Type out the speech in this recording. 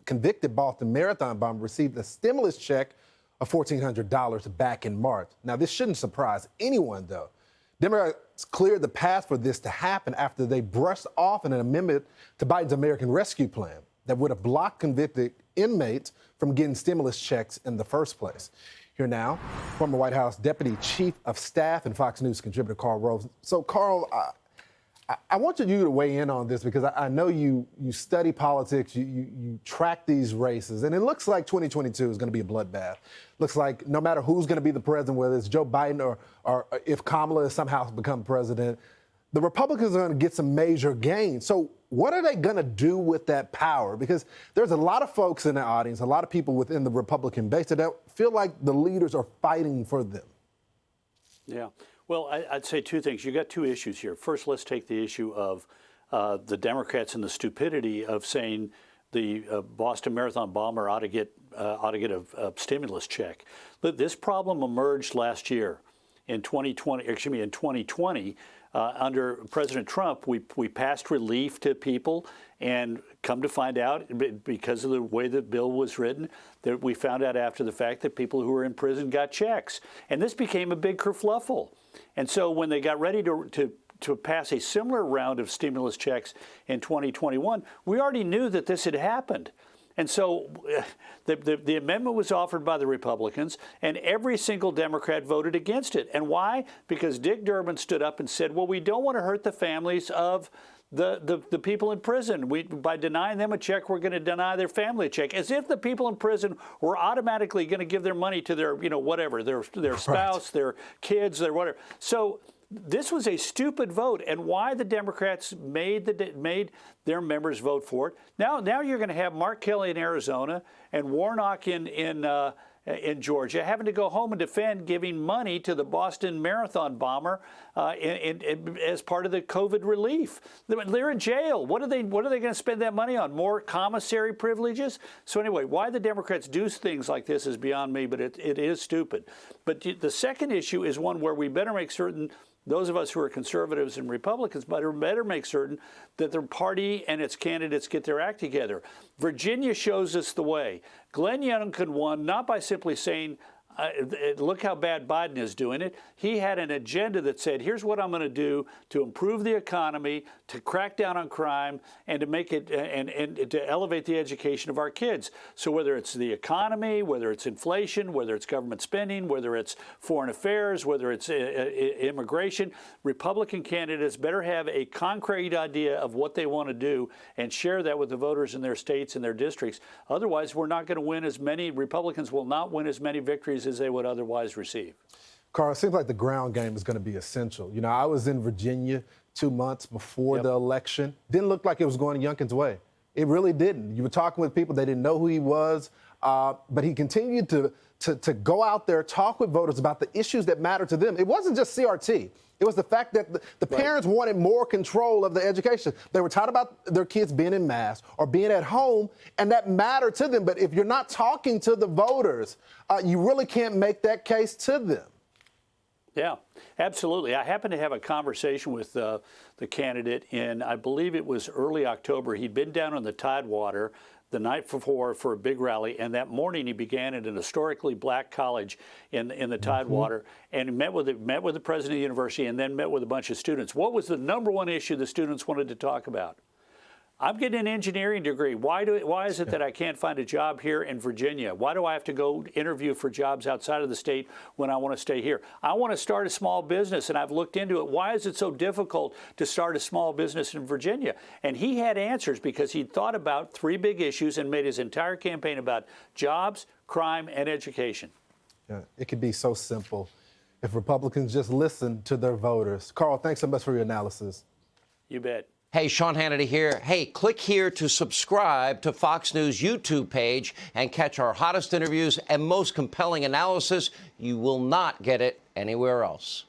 convicted Boston Marathon bomber received a stimulus check of $1,400 back in March. Now, this shouldn't surprise anyone, though. Democrats cleared the path for this to happen after they brushed off an amendment to Biden's American Rescue Plan that would have blocked convicted inmates from getting stimulus checks in the first place. Here now, former White House Deputy Chief of Staff and Fox News contributor Karl Rove. So, Karl, I wanted you to weigh in on this because I know you study politics, you track these races, and it looks like 2022 is going to be a bloodbath. Looks like no matter who's going to be the president, whether it's Joe Biden or if Kamala has somehow become president, the Republicans are going to get some major gains. So what are they going to do with that power? Because there's a lot of folks in the audience, a lot of people within the Republican base that feel like the leaders are fighting for them. Yeah. Well, I'd say two things. You got two issues here. First, let's take the issue of the Democrats and the stupidity of saying the Boston Marathon bomber ought to get a stimulus check. This problem emerged last year in 2020. Under President Trump, we passed relief to people, and come to find out, because of the way the bill was written, that we found out after the fact that people who were in prison got checks. And this became a big kerfluffle. And so when they got ready to pass a similar round of stimulus checks in 2021, we already knew that this had happened. And so the amendment was offered by the Republicans, and every single Democrat voted against it. And why? Because Dick Durbin stood up and said, well, we don't want to hurt the families of the people in prison. By denying them a check, we're going to deny their family a check, as if the people in prison were automatically going to give their money to their, whatever, their spouse, their kids, their whatever. So this was a stupid vote, and why the Democrats made their members vote for it. Now you're going to have Mark Kelly in Arizona and Warnock in Georgia having to go home and defend giving money to the Boston Marathon bomber as part of the COVID relief. They're in jail. What are they going to spend that money on? More commissary privileges? So anyway, why the Democrats do things like this is beyond me, but it is stupid. But the second issue is one where we better make certain, those of us who are conservatives and Republicans better make certain that their party and its candidates get their act together. Virginia shows us the way. Glenn Youngkin won not by simply saying, look how bad Biden is doing it. He had an agenda that said, here's what I'm going to do to improve the economy, to crack down on crime, and to make it and to elevate the education of our kids. So whether it's the economy, whether it's inflation, whether it's government spending, whether it's foreign affairs, whether it's immigration, Republican candidates better have a concrete idea of what they want to do and share that with the voters in their states and their districts. Otherwise, we're not going to win as many, Republicans will not win as many victories as they would otherwise receive. Karl, it seems like the ground game is going to be essential. I was in Virginia 2 months before the election. Didn't look like it was going Youngkin's way. It really didn't. You were talking with people, they didn't know who he was, but he continued to go out there, talk with voters about the issues that matter to them. It wasn't just CRT. It was the fact that the parents wanted more control of the education. They were tired about their kids being in mass or being at home, and that mattered to them. But if you're not talking to the voters, you really can't make that case to them. Yeah, absolutely. I happened to have a conversation with the candidate in, I believe it was early October. He'd been down on the Tidewater the night before for a big rally, and that morning he began at an historically black college in the Tidewater, and met with the president of the university, and then met with a bunch of students. What was the number one issue the students wanted to talk about? I'm getting an engineering degree. Why is it that I can't find a job here in Virginia? Why do I have to go interview for jobs outside of the state when I want to stay here? I want to start a small business, and I've looked into it. Why is it so difficult to start a small business in Virginia? And he had answers because he'd thought about three big issues and made his entire campaign about jobs, crime, and education. Yeah, it could be so simple if Republicans just listen to their voters. Karl, thanks so much for your analysis. You bet. Hey, Sean Hannity here. Hey, click here to subscribe to Fox News YouTube page and catch our hottest interviews and most compelling analysis. You will not get it anywhere else.